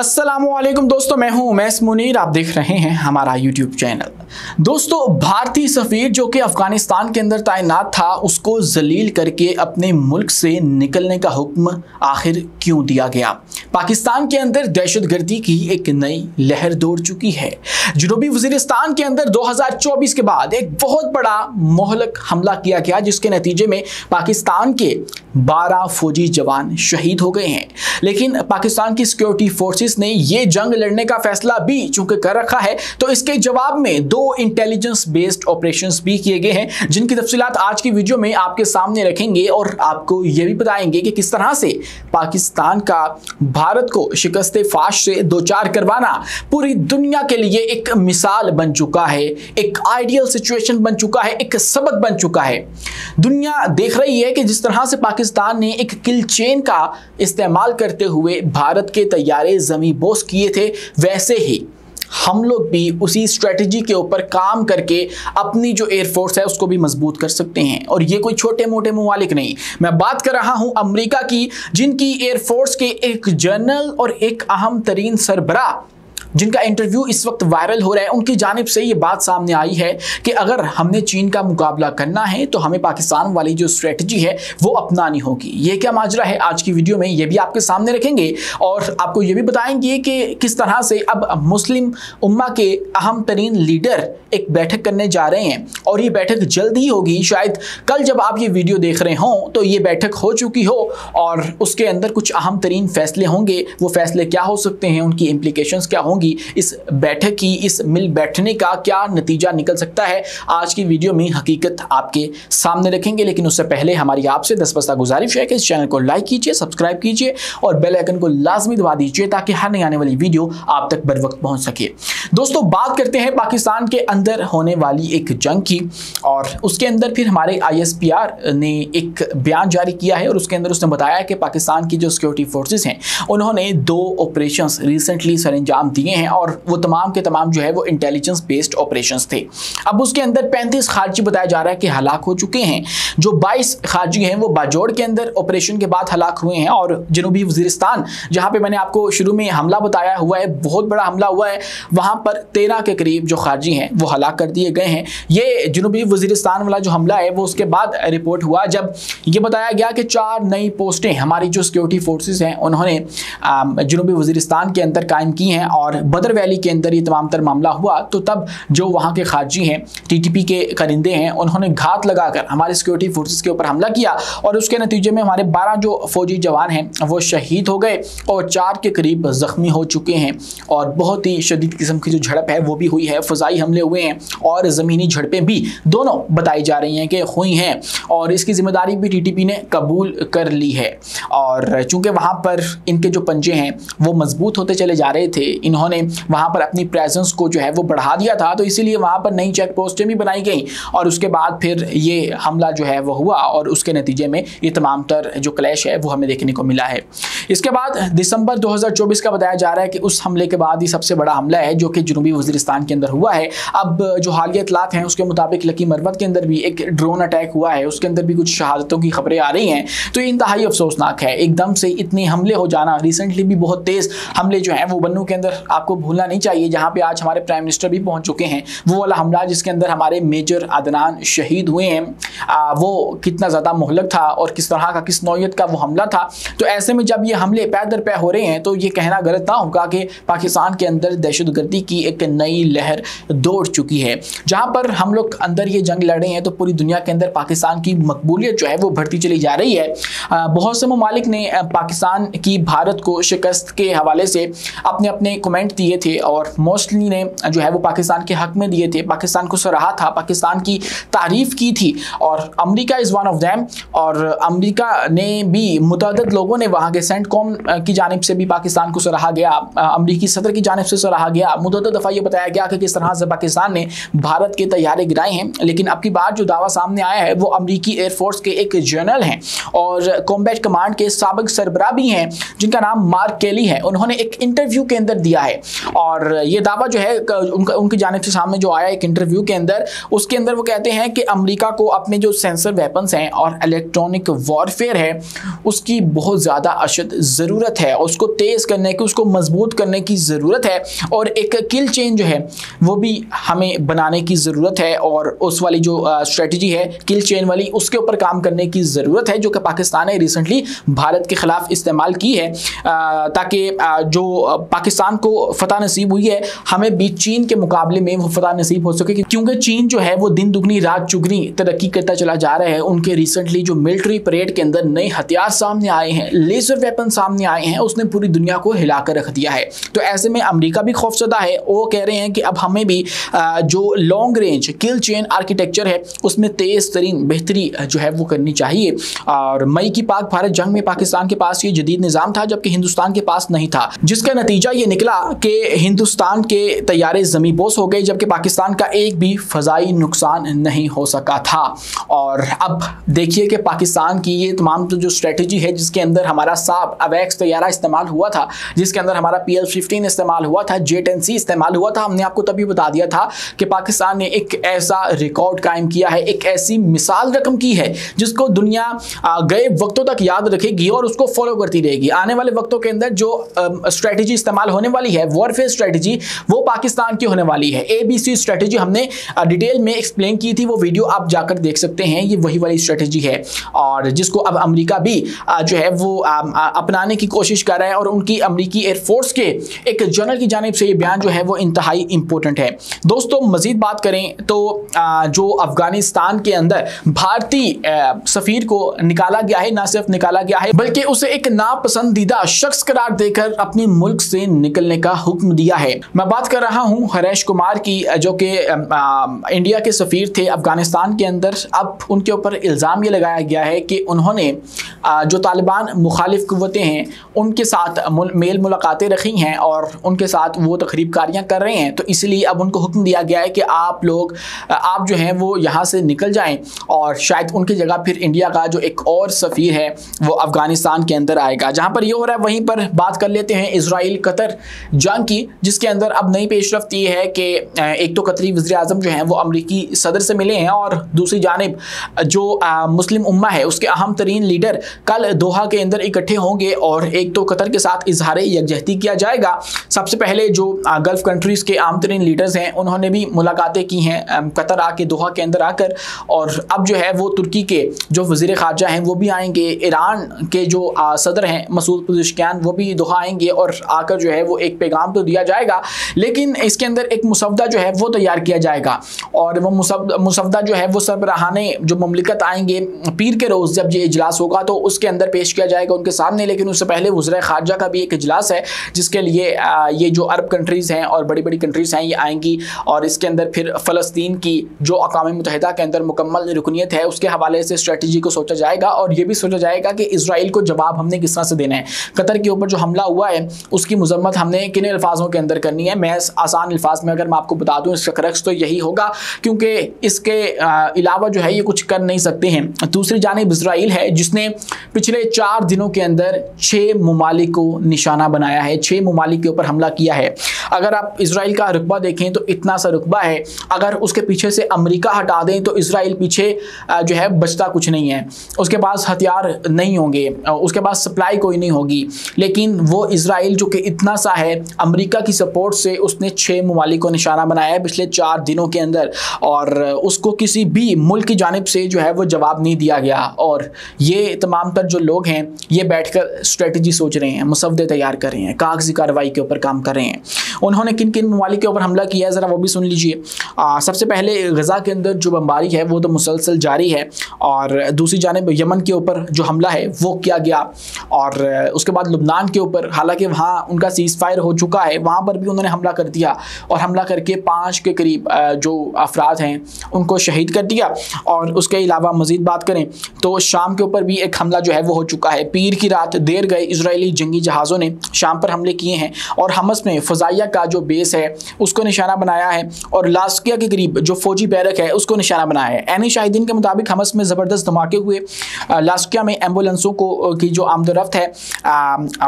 अस्सलामुअलैकुम दोस्तों, मैं हूं उमैस मुनीर। आप देख रहे हैं हमारा यूट्यूब चैनल। दोस्तों, भारतीय सफीर जो कि अफगानिस्तान के अंदर तैनात था, उसको जलील करके अपने मुल्क से निकलने का हुक्म आखिर क्यों दिया गया? पाकिस्तान के अंदर दहशतगर्दी की एक नई लहर दौड़ चुकी है। जनूबी वजीरिस्तान के अंदर 2024 के बाद एक बहुत बड़ा मोहलक हमला किया गया, जिसके नतीजे में पाकिस्तान के 12 फौजी जवान शहीद हो गए हैं। लेकिन पाकिस्तान की सिक्योरिटी फोर्सेस ने ये जंग लड़ने का फैसला भी चूंकि कर रखा है, तो इसके जवाब में 2 इंटेलिजेंस बेस्ड ऑपरेशंस भी किए गए हैं, जिनकी तफसीलात आज की वीडियो में आपके सामने रखेंगे और आपको यह भी बताएंगे कि किस तरह से पाकिस्तान का भारत को शिकस्ते फाश से दो चार करवाना पूरी दुनिया के लिए एक मिसाल बन चुका है, एक आइडियल सिचुएशन बन चुका है, एक सबक बन चुका है। दुनिया देख रही है कि जिस तरह से पाकिस्तान ने एक किल चेन का इस्तेमाल करते हुए भारत के तैयारे जमी बोस किए थे, वैसे ही हम लोग भी उसी स्ट्रेटजी के ऊपर काम करके अपनी जो एयरफोर्स है उसको भी मजबूत कर सकते हैं। और ये कोई छोटे मोटे ममालिक नहीं, मैं बात कर रहा हूं अमेरिका की, जिनकी एयरफोर्स के एक जनरल और एक अहम तरीन सरबराह, जिनका इंटरव्यू इस वक्त वायरल हो रहा है, उनकी जानिब से ये बात सामने आई है कि अगर हमने चीन का मुकाबला करना है तो हमें पाकिस्तान वाली जो स्ट्रेटजी है वो अपनानी होगी। ये क्या माजरा है, आज की वीडियो में ये भी आपके सामने रखेंगे और आपको ये भी बताएंगे कि किस तरह से अब मुस्लिम उम्मा के अहम तरीन लीडर एक बैठक करने जा रहे हैं और ये बैठक जल्द ही होगी। शायद कल जब आप ये वीडियो देख रहे हों तो ये बैठक हो चुकी हो और उसके अंदर कुछ अहम तरीन फैसले होंगे। वो फैसले क्या हो सकते हैं, उनकी इम्प्लीकेशंस क्या होंगी, इस बैठक की, इस मिल बैठने का क्या नतीजा निकल सकता है, आज की वीडियो में हकीकत आपके सामने रखेंगे। लेकिन उससे पहले हमारी आपसे दस्तबस्ता गुजारिश है कि इस चैनल को लाइक कीजिए, सब्सक्राइब कीजिए और बेल आइकन को लाजमी दबा दीजिए ताकि हर नई आने वाली वीडियो आप तक बर वक्त पहुंच सके। दोस्तों, बात करते हैं पाकिस्तान के अंदर होने वाली एक जंग की, और उसके अंदर फिर हमारे ISPR ने एक बयान जारी किया है और उसके अंदर उसने बताया कि पाकिस्तान की जो सिक्योरिटी फोर्सेस हैं उन्होंने 2 ऑपरेशंस रिसेंटली सरंजाम दिए हैं और वो तमाम के तमाम जो है वो इंटेलिजेंस बेस्ड ऑपरेशंस थे। अब उसके अंदर 35 खारजी बताया जा रहा है कि हलाक हो चुके हैं। जो 22 खारजी हैं वो बाजोड़ के अंदर ऑपरेशन के बाद हलाक हुए हैं, और जनूबी वजीरिस्तान जहां पे मैंने आपको शुरू में हमला बताया हुआ है, बहुत बड़ा हमला हुआ है, वहां पर 13 के करीब जो खारजी हैं वो हलाक कर दिए गए हैं। ये जनूबी वजीरिस्तान वाला जो हमला है वो उसके बाद रिपोर्ट हुआ जब ये बताया गया कि 4 नई पोस्टें हमारी जो सिक्योरिटी फोर्सेस हैं उन्होंने जनूबी वजीरिस्तान के अंदर कायम की हैं, और बदर वैली के अंदर ये तमाम तर मामला हुआ तो तब जो वहाँ के खारजी हैं, TTP के करिंदे हैं, उन्होंने घात लगाकर हमारे सिक्योरिटी फोर्सेस के ऊपर हमला किया और उसके नतीजे में हमारे 12 जो फौजी जवान हैं वो शहीद हो गए और 4 के करीब जख्मी हो चुके हैं। और बहुत ही शदीद किस्म की जो झड़प है वो भी हुई है, फ़ज़ाई हमले हुए हैं और ज़मीनी झड़पें भी दोनों बताई जा रही हैं कि हुई हैं, और इसकी जिम्मेदारी भी TTP ने कबूल कर ली है। और चूँकि वहाँ पर इनके जो पंजे हैं वो मजबूत होते चले जा रहे थे, इन्होंने वहाँ पर अपनी प्रेजेंस को जो है वो बढ़ा दिया था, तो इसीलिए वहाँ पर नई चेक पोस्टें भी बनाई गई और उसके बाद फिर ये हमला जो है वो हुआ और उसके नतीजे में ये तमाम तर जो क्लैश है वो हमें देखने को मिला है। इसके बाद दिसंबर 2024 का बताया जा रहा है कि उस हमले के बाद ये सबसे बड़ा हमला है जो कि जनूबी वजीरिस्तान के अंदर हुआ है। अब जो हालिया इतलात हैं उसके मुताबिक लकी मरवत के अंदर भी एक ड्रोन अटैक हुआ है, उसके अंदर भी कुछ शहादतों की खबरें आ रही हैं, तो ये इंतहाई अफसोसनाक है। एकदम से इतने हमले हो जाना, रिसेंटली भी बहुत तेज़ हमले जो हैं वो बन्नू के अंदर आपको भूलना नहीं चाहिए, जहाँ पे आज हमारे प्राइम मिनिस्टर भी पहुंच चुके हैं। वो वाला हमला जिसके अंदर हमारे मेजर अदनान शहीद हुए हैं, वो कितना ज़्यादा मोहलक था और किस तरह का, किस नौयत का वो हमला था। तो ऐसे में जब ये हमले पै दर पै हो रहे हैं तो ये कहना गलत ना होगा कि पाकिस्तान के अंदर दहशतगर्दी की एक नई लहर दौड़ चुकी है। जहाँ पर हम लोग अंदर ये जंग लड़ रहे हैं तो पूरी दुनिया के अंदर पाकिस्तान की मकबूलियत जो है वो बढ़ती चली जा रही है। बहुत से ममालिक ने पाकिस्तान की भारत को शिकस्त के हवाले से अपने अपने कमेंट दिए थे और मोस्टली ने जो है वो पाकिस्तान के हक में दिए थे, पाकिस्तान को सराहा था, पाकिस्तान की तारीफ की थी, और America is one of them. और अमेरिका ने भी मुतअद्दिद लोगों ने, वहाँ के सेंटकॉम की जानिब से भी पाकिस्तान को सराहा गया, अमेरिकी सदर की जानिब से सराहा गया, मुतअद्दिद दफ़ा ये बताया गया कि किस तरह से पाकिस्तान ने भारत के तैयारे गिराए हैं। लेकिन अब की बार जो दावा सामने आया है वो अमेरिकी एयरफोर्स के एक जनरल हैं और कॉम्बैट कमांड के साबिक सरबराह भी हैं, जिनका नाम मार्क केली है। उन्होंने एक इंटरव्यू के अंदर दिया है है। और ये दावा जो है उनकी जानिब से सामने जो आया एक इंटरव्यू के अंदर, उसके अंदर वो कहते हैं कि अमेरिका को अपने जो सेंसर वेपन्स हैं और इलेक्ट्रॉनिक वॉरफेयर है उसकी बहुत ज़्यादा अशद ज़रूरत है, उसको तेज़ करने की, उसको मजबूत करने की ज़रूरत है, और एक किल चेन जो है वो भी हमें बनाने की ज़रूरत है, और उस वाली जो स्ट्रेटजी है किल चेन वाली उसके ऊपर काम करने की ज़रूरत है, जो कि पाकिस्तान ने रिसेंटली भारत के ख़िलाफ़ इस्तेमाल की है, ताकि जो पाकिस्तान को फतह नसीब हुई है हमें भी चीन के मुकाबले में वो फतह नसीब हो सके, क्योंकि चीन जो है वो दिन दुगनी रात चुगनी तरक्की करता चला जा रहा है। उनके रिसेंटली जो मिलिट्री परेड के अंदर नए हथियार सामने आए हैं, लेजर वेपन सामने आए हैं, उसने पूरी दुनिया को हिलाकर रख दिया है। तो ऐसे में अमेरिका भी खौफजदा है, वो कह रहे हैं कि अब हमें भी जो long range kill chain architecture है उसमें तेज तरीन बेहतरी जो है वो करनी चाहिए। और मई की पाक भारत जंग में पाकिस्तान के पास ये जदीद निज़ाम था जबकि हिंदुस्तान के पास नहीं था, जिसका नतीजा ये निकला कि हिंदुस्तान के तैयारे ज़मीं बोस हो गए जबकि पाकिस्तान का एक भी फ़ज़ाई नुकसान नहीं हो सका था। और अब देखिए कि पाकिस्तान की ये तमाम जो स्ट्रेटजी है जिसके अंदर हमारा साब अवैक्स तैयारा इस्तेमाल हुआ था, जिसके अंदर हमारा PL-15 इस्तेमाल हुआ था, J-10C इस्तेमाल हुआ था, हमने आपको तभी बता दिया था कि पाकिस्तान ने एक ऐसा रिकॉर्ड कायम किया है, एक ऐसी मिसाल रकम की है जिसको दुनिया गए वक्तों तक याद रखेगी और उसको फॉलो करती रहेगी। आने वाले वक्तों के अंदर जो स्ट्रेटजी इस्तेमाल होने वाली है वॉरफेयर स्ट्रेटजी, वो पाकिस्तान की होने वाली है। ABC स्ट्रेटजी हमने डिटेल में एक्सप्लेन की थी, वो वीडियो आप जाकर देख सकते हैं। ये वही वाली स्ट्रेटजी है और जिसको अब अमेरिका भी जो है वो अपनाने की कोशिश कर रहा है, और उनकी अमेरिकी एयरफोर्स के एक जनरल की जानिब से ये बयान जो है वो इंतहाई इंपॉर्टेंट है। दोस्तों मजीद बात करें तो जो अफगानिस्तान के अंदर भारतीय सफीर को निकाला गया है, ना सिर्फ निकाला गया है बल्कि उसे एक नापसंदीदा शख्स करार देकर अपने मुल्क से निकलने का हुक्म दिया है। मैं बात कर रहा हूं हरेश कुमार की, जो कि इंडिया के सफीर थे अफगानिस्तान के अंदर। अब उनके ऊपर इल्ज़ाम ये लगाया गया है कि उन्होंने जो तालिबान मुखालिफ कुव्वतें हैं उनके साथ मेल मुलाकातें रखी हैं और उनके साथ वो तकरीबकारियाँ कर रहे हैं, तो इसलिए अब उनको हुक्म दिया गया है कि आप जो हैं वो यहाँ से निकल जाएं, और शायद उनकी जगह फिर इंडिया का जो एक और सफ़ीर है वो अफगानिस्तान के अंदर आएगा। जहाँ पर ये हो रहा है वहीं पर बात कर लेते हैं इजराइल कतर जंग की, जिसके अंदर अब नई पेशरफ्त ये है कि एक तो कतरी वज़ीर आज़म जो हैं वो अमरीकी सदर से मिले हैं, और दूसरी जानिब जो मुस्लिम उम्मा है उसके अहम तरीन लीडर कल दोहा के अंदर इकट्ठे होंगे, और एक तो कतर के साथ इजहार यकजहती किया जाएगा। सबसे पहले जो गल्फ़ कंट्रीज़ के आम तरीन लीडर्स हैं उन्होंने भी मुलाकातें की हैं कतर आके, दोहा के अंदर आकर, और अब जो है वो तुर्की के जो वज़ीर ख़ारजा हैं वो भी आएंगे, ईरान के जो सदर हैं मसूद पेज़ेश्कियान वो भी दोहा आएंगे, और आकर जो है वो एक पैगाम तो दिया जाएगा, लेकिन इसके अंदर एक मुसवदा जो है वो तैयार किया जाएगा, और वो मुसवदा जो है वो सरबराहाने जो ममलिकत आएंगे पीर के रोज़ जब ये इजलास होगा तो उसके अंदर पेश किया जाएगा उनके सामने। लेकिन उससे पहले वज़ीर ख़ारजा का भी एक इजलास है जिसके लिए ये जो अरब कंट्रीज़ हैं और बड़ी बड़ी कंट्रीज़ हैं ये आएंगी, और इसके अंदर फिर फ़लस्तीन की जो अक़वाम मुत्तहिदा के अंदर मुकम्मल रुकनीत है उसके हवाले से स्ट्रेटजी को सोचा जाएगा, और ये भी सोचा जाएगा कि इसराइल को जवाब हमने किस तरह से देना है। कतर के ऊपर जो हमला हुआ है उसकी मजम्मत हमने किन अल्फाजों के अंदर करनी है। मैं आसान अल्फाज में अगर मैं आपको बता दूँ इसका क्रक्स तो यही होगा, क्योंकि इसके अलावा जो है ये कुछ कर नहीं सकते हैं। दूसरी जानिब इसराइल है जिसने पिछले 4 दिनों के अंदर 6 ममालिक को निशाना बनाया है, 6 ममालिक के ऊपर हमला किया है। अगर आप इसराइल का रुकबा देखें तो इतना सा रुकबा है, अगर उसके पीछे से अमेरिका हटा दें तो इसराइल पीछे जो है बचता कुछ नहीं है। उसके पास हथियार नहीं होंगे, उसके पास सप्लाई कोई नहीं होगी, लेकिन वो इसराइल जो कि इतना सा है अमेरिका की सपोर्ट से उसने 6 ममालिक को निशाना बनाया है पिछले 4 दिनों के अंदर, और उसको किसी भी मुल्क की जानिब से जो है वो जवाब नहीं दिया गया। और ये तमाम तर जो लोग हैं ये बैठकर स्ट्रेटजी सोच रहे हैं, मुसवदे तैयार कर रहे हैं, कागजी कार्रवाई के ऊपर काम कर रहे हैं। उन्होंने किन किन ममालिक के ऊपर हमला किया है ज़रा वो भी सुन लीजिए। सबसे पहले गज़ा के अंदर जो बमबारी है वो तो मुसलसल जारी है, और दूसरी जानिब यमन के ऊपर जो हमला है वो किया गया, और उसके बाद लुबनान के ऊपर हालांकि वहाँ उनका सीज़ फायर हो चुका है, वहाँ पर भी उन्होंने हमला कर दिया, और हमला करके 5 के करीब जो अफराद हैं उनको शहीद कर दिया। और उसके अलावा मज़ीद बात करें तो शाम के ऊपर भी एक हमला जो है वो हो चुका है। पीर की रात देर गए इजरायली जंगी जहाज़ों ने शाम पर हमले किए हैं, और हमस में फ़ज़ाइया का जो बेस है उसको निशाना बनाया है और लास्किया के करीब जो फौजी बैरक है उसको निशाना बनाया है। एनी शाहिदीन के मुताबिक हमस में ज़बरदस्त धमाके हुए। लास्किया में एम्बुलेंसों को की जो आमदरफ्त है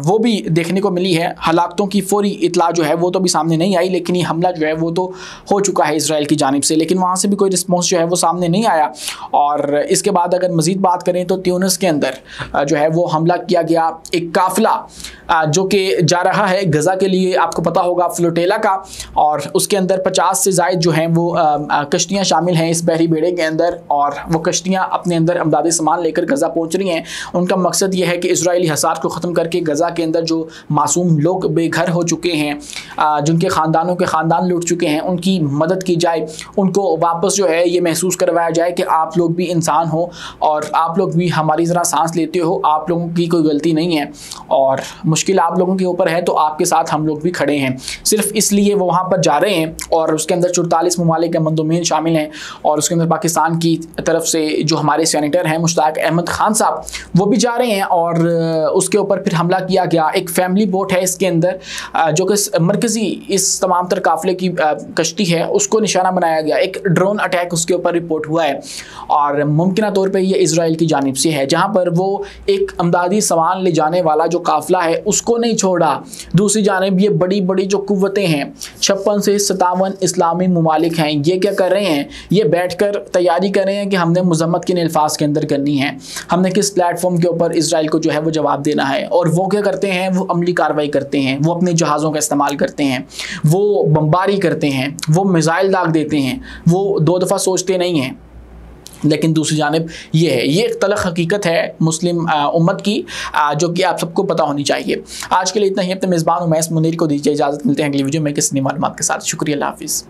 वो भी देखने को मिली है। हलाकतों की फौरी इतला जो है वो तो भी सामने नहीं आई, लेकिन ये हमला जो है वो तो हो चुका है इसराइल की जानिब से, लेकिन वहाँ से भी कोई रिस्पॉन्स जो है वो सामने नहीं आया। और इसके बाद अगर मज़ीद बात करें तो ट्यूनिस के अंदर जो है वो हमला किया गया। एक काफिला जो कि जा रहा है गज़ा के लिए, आपको पता होगा फ्लोटेला का, और उसके अंदर 50 से ज़ायद जो हैं वो कश्तियाँ शामिल हैं इस बहरी बेड़े के अंदर, और वो कश्तियाँ अपने अंदर अमदादी सामान लेकर गज़ा पहुँच रही हैं। उनका मकसद ये है कि इजरायली हसार को ख़त्म करके गज़ा के अंदर जो मासूम लोग बेघर हो चुके हैं, जिनके ख़ानदानों के ख़ानदान लूट चुके हैं, उनकी मदद की जाए, उनको वापस जो है ये महसूस करवाया जाए कि आप लोग भी इंसान हो और आप लोग भी हमारी तरह सांस लेते हो, आप लोगों की कोई गलती नहीं है और मुश्किल आप लोगों के ऊपर है तो आपके साथ हम लोग भी खड़े हैं। सिर्फ इसलिए वो वहाँ पर जा रहे हैं और उसके अंदर 44 ममालिक के मंदोमीन शामिल हैं और उसके अंदर पाकिस्तान की तरफ से जो हमारे सेनेटर हैं मुश्ताक अहमद खान साहब वो भी जा रहे हैं और उसके ऊपर फिर हमला किया गया। एक फैमिली बोट है इसके अंदर जो कि मरकज़ी इस तमाम तर काफिले की कश्ती है उसको निशाना बनाया गया। एक ड्रोन अटैक उसके ऊपर रिपोर्ट हुआ है और मुमकिन तौर पर यह इसराइल की जानिब से है, जहाँ पर वो एक अमदादी सामान ले जाने वाला जो काफिला है उसको नहीं छोड़ा। दूसरी जानिब ये बड़ी बड़ी जो कुव्वतें हैं 56 से 57 इस्लामी ममालिक हैं, ये क्या कर रहे हैं, ये बैठकर तैयारी कर रहे हैं कि हमने मजम्मत किन अल्फाज के अंदर करनी है, हमने किस प्लेटफॉर्म के ऊपर इसराइल को जो है वो जवाब देना है। और वो क्या करते हैं, वो अमली कार्रवाई करते हैं, वो अपने जहाज़ों का इस्तेमाल करते हैं, वो बमबारी करते हैं, वो मिसाइल दाग देते हैं, वो 2 दफ़ा सोचते नहीं हैं। लेकिन दूसरी जानिब ये है, ये एक तलख हकीकत है मुस्लिम उम्मत की जो कि आप सबको पता होनी चाहिए। आज के लिए इतना ही। अपने मेज़बान उमैस मुनीर को दीजिए इजाज़त, मिलते हैं अगली वीडियो में किसी नई मालूमात के साथ। शुक्रिया, अल्लाह हाफ़िज़।